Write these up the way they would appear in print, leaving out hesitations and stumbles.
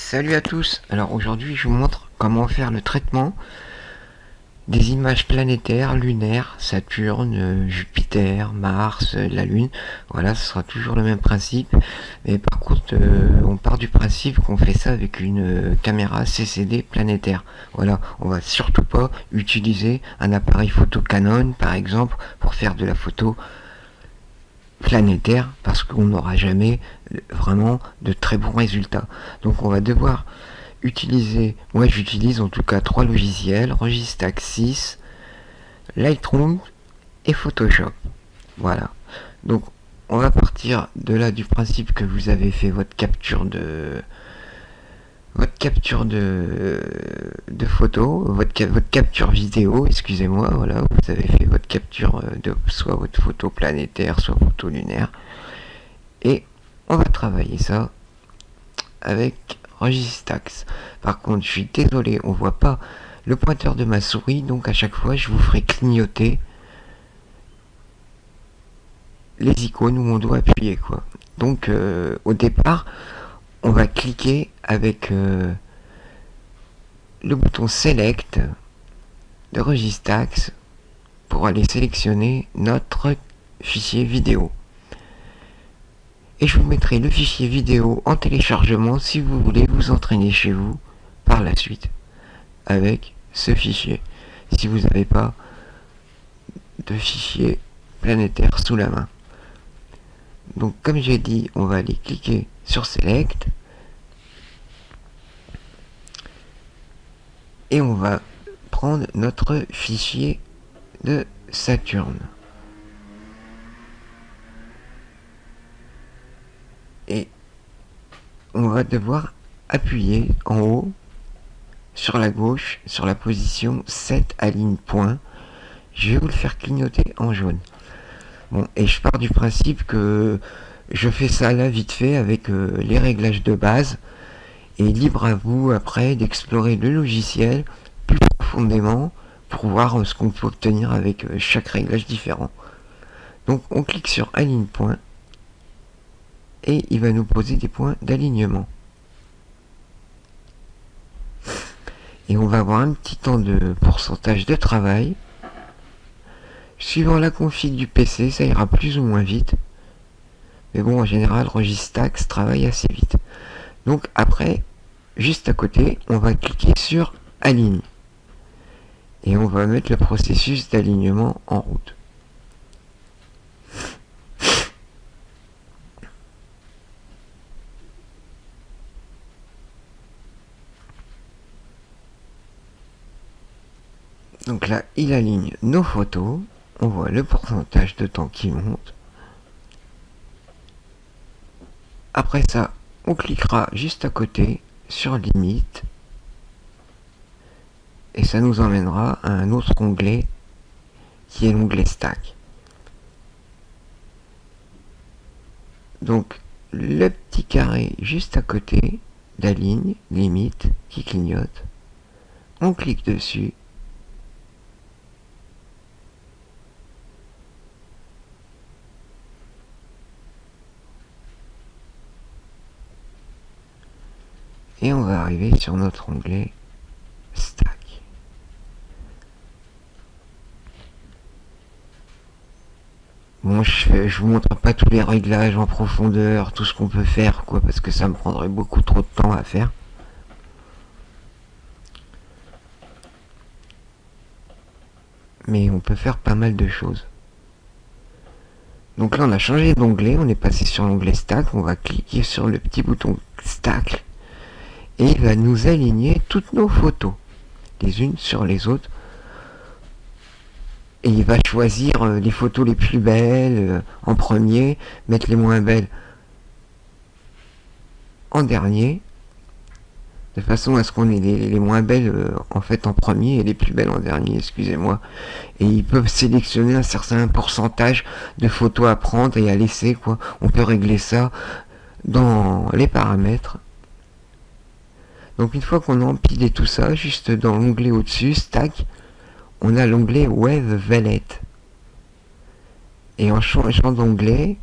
Salut à tous. Alors aujourd'hui je vous montre comment faire le traitement des images planétaires, lunaires, Saturne, Jupiter, Mars, la Lune. Voilà, ce sera toujours le même principe. Mais par contre, on part du principe qu'on fait ça avec une caméra CCD planétaire. Voilà, on va surtout pas utiliser un appareil photo Canon par exemple pour faire de la photo planétaire parce qu'on n'aura jamais vraiment de très bons résultats. Donc on va devoir utiliser, moi j'utilise en tout cas 3 logiciels, Registax 6, Lightroom et Photoshop. Voilà. Donc on va partir de là du principe que vous avez fait votre capture de photo, votre capture vidéo, excusez-moi, voilà, vous avez fait votre capture de soit votre photo planétaire, soit photo lunaire, et on va travailler ça avec Registax. Par contre, je suis désolé, on voit pas le pointeur de ma souris, donc à chaque fois je vous ferai clignoter les icônes où on doit appuyer, quoi. Donc au départ, on va cliquer avec le bouton Select de Registax pour aller sélectionner notre fichier vidéo. Et je vous mettrai le fichier vidéo en téléchargement si vous voulez vous entraîner chez vous par la suite avec ce fichier, si vous n'avez pas de fichier planétaire sous la main. Donc comme j'ai dit, on va aller cliquer sur Select et on va prendre notre fichier de Saturne. Et on va devoir appuyer en haut sur la gauche sur la position 7 aligne point. Je vais vous le faire clignoter en jaune. Bon, et je pars du principe que je fais ça là vite fait avec les réglages de base, et libre à vous après d'explorer le logiciel plus profondément pour voir ce qu'on peut obtenir avec chaque réglage différent. Donc on clique sur aligne point et il va nous poser des points d'alignement. Et on va avoir un petit temps de pourcentage de travail. Suivant la config du PC, ça ira plus ou moins vite. Mais bon, en général, Registax travaille assez vite. Donc après, juste à côté, on va cliquer sur Aligne. Et on va mettre le processus d'alignement en route. Donc là, il aligne nos photos. On voit le pourcentage de temps qui monte. Après ça, on cliquera juste à côté sur Limite. Et ça nous emmènera à un autre onglet qui est l'onglet Stack. Donc le petit carré juste à côté d'Aligne, Limite, qui clignote. On clique dessus. Et on va arriver sur notre onglet Stack. Bon, je vous montre pas tous les réglages en profondeur, tout ce qu'on peut faire, quoi, parce que ça me prendrait beaucoup trop de temps à faire. Mais on peut faire pas mal de choses. Donc là, on a changé d'onglet, on est passé sur l'onglet Stack, on va cliquer sur le petit bouton Stack. Et il va nous aligner toutes nos photos, les unes sur les autres. Et il va choisir les photos les plus belles en premier, mettre les moins belles en dernier, de façon à ce qu'on ait les moins belles en fait en premier et les plus belles en dernier, excusez-moi. Et ils peuvent sélectionner un certain pourcentage de photos à prendre et à laisser, quoi. On peut régler ça dans les paramètres. Donc une fois qu'on a empilé tout ça, juste dans l'onglet au-dessus, Stack, on a l'onglet Wave Valet. Et en changeant d'onglet,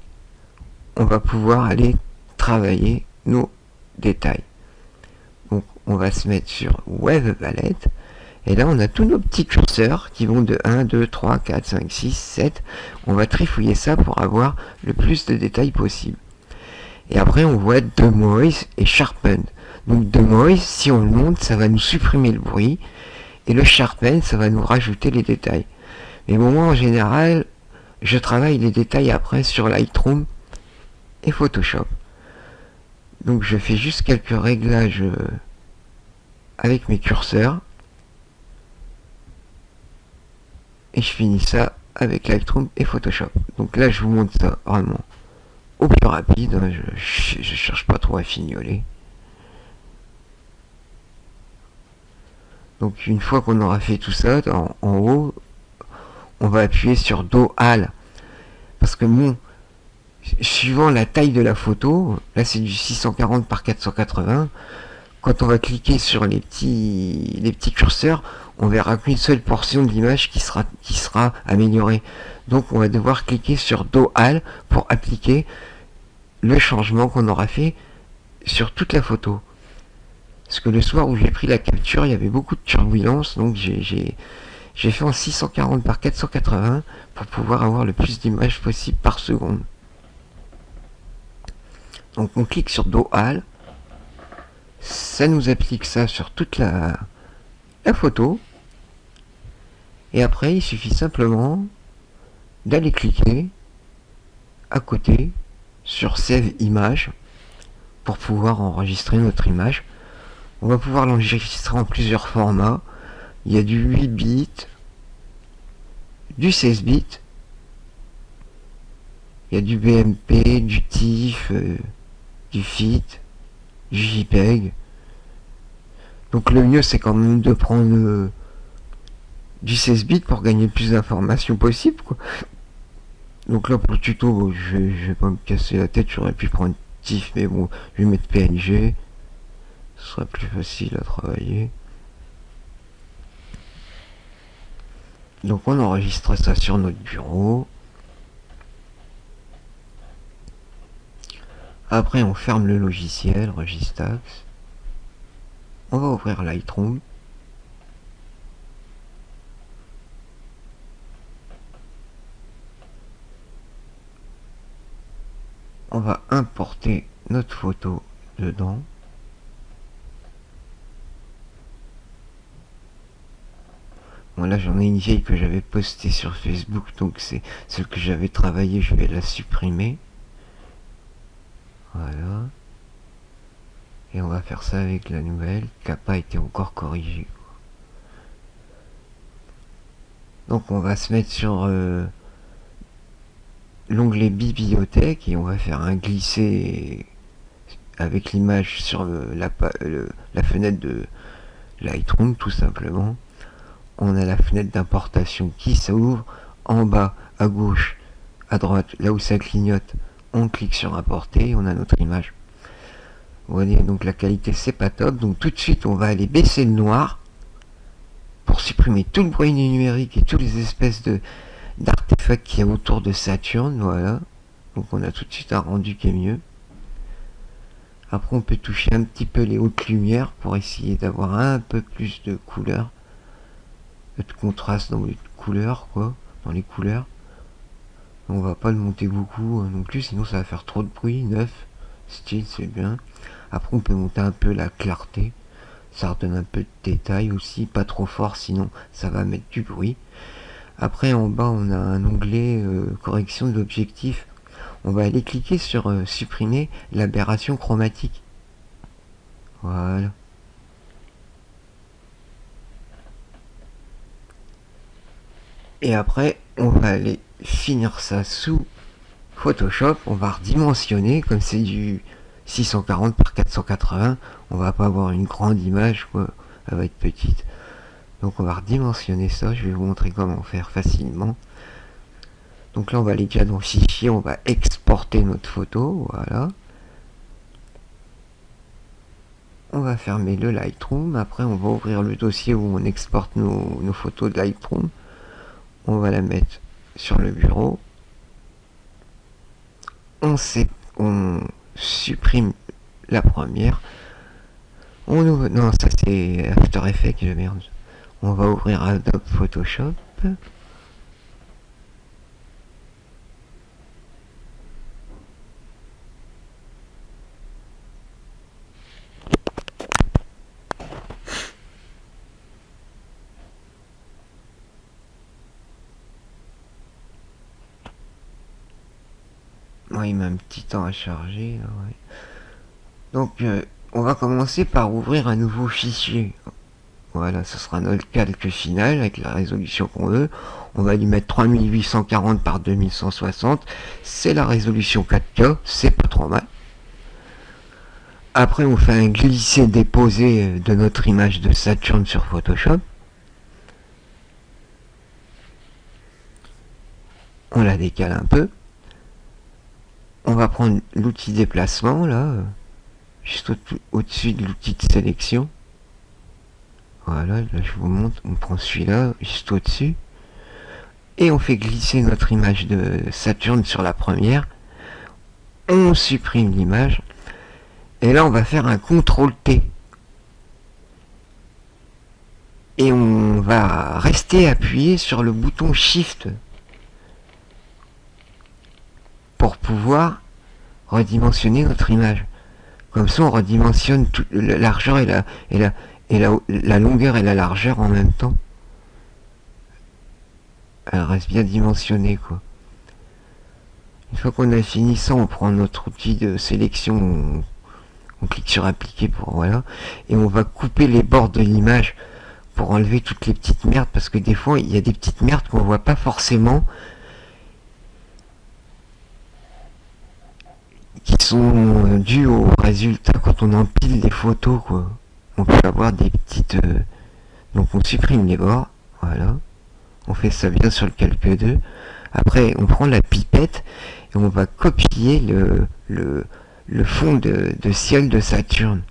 on va pouvoir aller travailler nos détails. on va se mettre sur Wave Palette. Et là, on a tous nos petits curseurs qui vont de 1, 2, 3, 4, 5, 6, 7. On va trifouiller ça pour avoir le plus de détails possible. Et après, on voit Denoise et Sharpen. Donc Denoise, si on le monte, ça va nous supprimer le bruit. Et le Sharpen, ça va nous rajouter les détails. Mais bon, moi, en général, je travaille les détails après sur Lightroom et Photoshop. Donc je fais juste quelques réglages avec mes curseurs. Et je finis ça avec Lightroom et Photoshop. Donc là, je vous montre ça vraiment au plus rapide. Je cherche pas trop à fignoler. Donc une fois qu'on aura fait tout ça, en haut, on va appuyer sur Do Al. Parce que bon, suivant la taille de la photo, là c'est du 640 par 480, quand on va cliquer sur les petits curseurs, on verra qu'une seule portion de l'image qui sera améliorée. Donc on va devoir cliquer sur Do Al pour appliquer le changement qu'on aura fait sur toute la photo. Parce que le soir où j'ai pris la capture, il y avait beaucoup de turbulences, donc j'ai fait en 640 par 480 pour pouvoir avoir le plus d'images possible par seconde. Donc on clique sur Do Al, ça nous applique ça sur toute la photo, et après il suffit simplement d'aller cliquer à côté sur Save Image pour pouvoir enregistrer notre image. On va pouvoir l'enregistrer en plusieurs formats. Il y a du 8 bits, du 16 bits, il y a du BMP, du TIFF, du FIT, du JPEG. Donc le mieux c'est quand même de prendre du 16 bits pour gagner le plus d'informations possible, quoi. Donc là pour le tuto, bon, je vais pas me casser la tête, j'aurais pu prendre TIFF, mais bon, je vais mettre PNG. Ce sera plus facile à travailler. Donc on enregistre ça sur notre bureau. Après on ferme le logiciel Registax. On va ouvrir Lightroom. On va importer notre photo dedans. Bon là j'en ai une vieille que j'avais postée sur Facebook, donc c'est celle que j'avais travaillée, je vais la supprimer. Voilà. Et on va faire ça avec la nouvelle qui n'a pas été encore corrigée. Donc on va se mettre sur l'onglet bibliothèque et on va faire un glisser avec l'image sur la fenêtre de Lightroom tout simplement. On a la fenêtre d'importation qui s'ouvre. En bas, à gauche, à droite, là où ça clignote, on clique sur importer et on a notre image. Vous voyez, donc la qualité c'est pas top. Donc tout de suite on va aller baisser le noir pour supprimer tout le bruit numérique et toutes les espèces d'artefacts qu'il y a autour de Saturne. Voilà. Donc on a tout de suite un rendu qui est mieux. Après on peut toucher un petit peu les hautes lumières pour essayer d'avoir un peu plus de couleur, de contraste dans les couleurs, quoi, dans les couleurs. On va pas le monter beaucoup non plus, sinon ça va faire trop de bruit. 9 style c'est bien. Après on peut monter un peu la clarté, ça redonne un peu de détail aussi, pas trop fort sinon ça va mettre du bruit. Après en bas on a un onglet correction de l'objectif. On va aller cliquer sur supprimer l'aberration chromatique. Voilà. Et après on va aller finir ça sous Photoshop. On va redimensionner, comme c'est du 640 par 480, on va pas avoir une grande image, quoi, elle va être petite. Donc on va redimensionner ça, je vais vous montrer comment faire facilement. Donc là on va aller déjà dans fichier, on va exporter notre photo, voilà. On va fermer le Lightroom, après on va ouvrir le dossier où on exporte nos photos de Lightroom. On va la mettre sur le bureau. On supprime la première. On ouvre... Non, ça c'est After Effects, de merde. On va ouvrir Adobe Photoshop. Ouais, il met un petit temps à charger. Ouais. Donc, on va commencer par ouvrir un nouveau fichier. Voilà, ce sera notre calque final avec la résolution qu'on veut. On va lui mettre 3840 par 2160. C'est la résolution 4K, c'est pas trop mal. Après, on fait un glisser-déposer de notre image de Saturne sur Photoshop. On la décale un peu. On va prendre l'outil déplacement, là, juste au-dessus de l'outil de sélection. Voilà, là je vous montre, on prend celui-là, juste au-dessus. Et on fait glisser notre image de Saturne sur la première. On supprime l'image. Et là, on va faire un CTRL-T. Et on va rester appuyé sur le bouton Shift pour pouvoir redimensionner notre image. Comme ça, on redimensionne toute la largeur la longueur et la largeur en même temps. Elle reste bien dimensionnée, quoi. Une fois qu'on a fini ça, on prend notre outil de sélection, on clique sur appliquer pour voilà, et on va couper les bords de l'image pour enlever toutes les petites merdes, parce que des fois il y a des petites merdes qu'on voit pas forcément, qui sont dues au résultat quand on empile les photos, quoi. On peut avoir des petites... donc on supprime les bords, voilà. On fait ça bien sur le calque 2. Après, on prend la pipette et on va copier le fond de ciel de Saturne.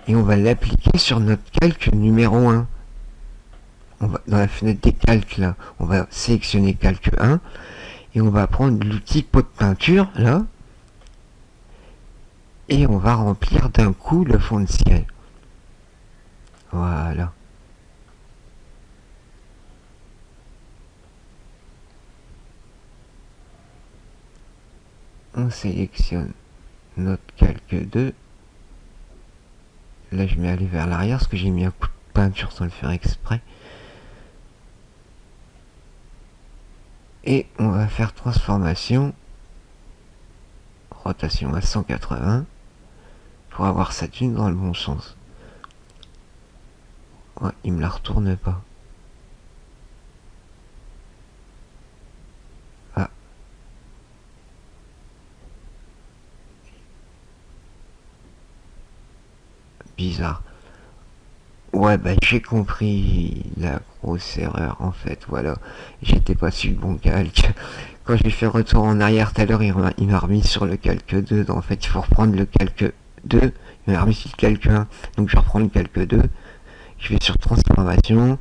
Et on va l'appliquer sur notre calque numéro 1. On va, dans la fenêtre des calques, là, on va sélectionner calque 1 et on va prendre l'outil pot de peinture, là, et on va remplir d'un coup le fond de ciel. Voilà. On sélectionne notre calque 2. Là, je mets aller vers l'arrière parce que j'ai mis un coup de peinture sans le faire exprès. Et on va faire transformation, rotation à 180 pour avoir Saturne dans le bon sens. Ouais, il me la retourne pas. Ah. Bizarre. Ouais, bah j'ai compris la grosse erreur en fait, voilà. J'étais pas sur le bon calque. Quand j'ai fait retour en arrière tout à l'heure, il m'a remis sur le calque 2. En fait, il faut reprendre le calque 2. Il m'a remis sur le calque 1. Donc je reprends le calque 2. Je vais sur transformation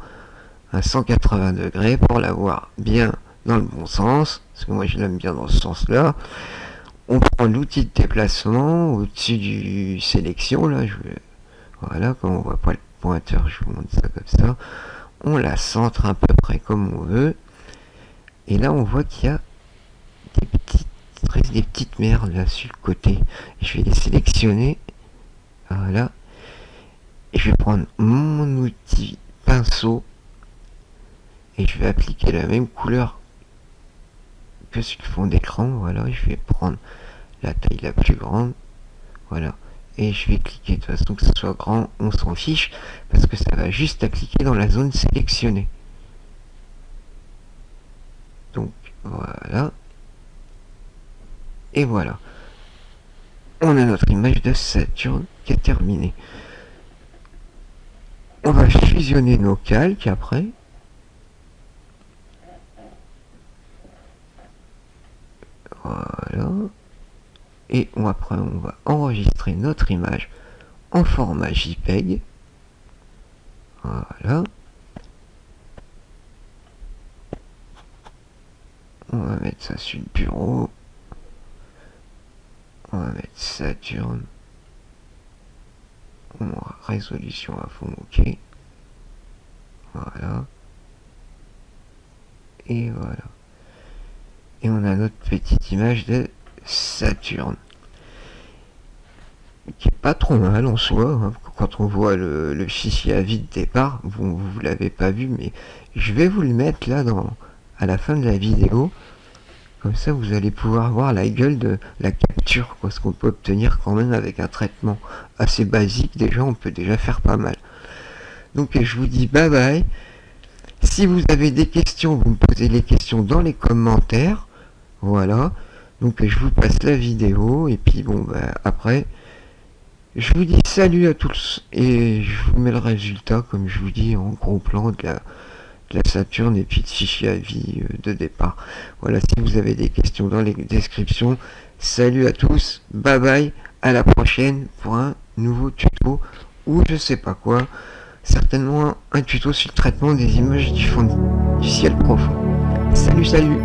à 180 degrés pour l'avoir bien dans le bon sens. Parce que moi je l'aime bien dans ce sens-là. On prend l'outil de déplacement au-dessus du sélection. Là, voilà, comme on voit pas le pointeur, je vous montre ça comme ça. On la centre à peu près comme on veut. Et là, on voit qu'il y a des petites merdes là sur le côté. Je vais les sélectionner. Voilà. Et je vais prendre mon outil pinceau. Et je vais appliquer la même couleur que sur le fond d'écran. Voilà. Je vais prendre la taille la plus grande. Voilà. Et je vais cliquer de façon que ce soit grand, on s'en fiche, parce que ça va juste appliquer dans la zone sélectionnée. Donc voilà. Et voilà. On a notre image de Saturne qui est terminée. On va fusionner nos calques après. Voilà. Et après, on va enregistrer notre image en format JPEG. Voilà. On va mettre ça sur le bureau. On va mettre Saturne. Résolution à fond, ok. Voilà. Et voilà. Et on a notre petite image de Saturne. Qui est pas trop mal en soi, hein, quand on voit le fichier à vie de départ. Bon, vous l'avez pas vu, mais je vais vous le mettre là à la fin de la vidéo. Comme ça, vous allez pouvoir voir la gueule de la capture, quoi, ce qu'on peut obtenir quand même avec un traitement assez basique. Déjà, on peut déjà faire pas mal. Donc, je vous dis bye bye. Si vous avez des questions, vous me posez les questions dans les commentaires. Voilà. Donc, je vous passe la vidéo. Et puis, bon, bah, après, je vous dis salut à tous. Et je vous mets le résultat, comme je vous dis, en gros plan de la Saturne et puis de fichier à vie de départ. Voilà, si vous avez des questions dans les descriptions, salut à tous, bye bye, à la prochaine pour un nouveau tuto ou je sais pas quoi, certainement un tuto sur le traitement des images du fond du ciel profond. Salut, salut.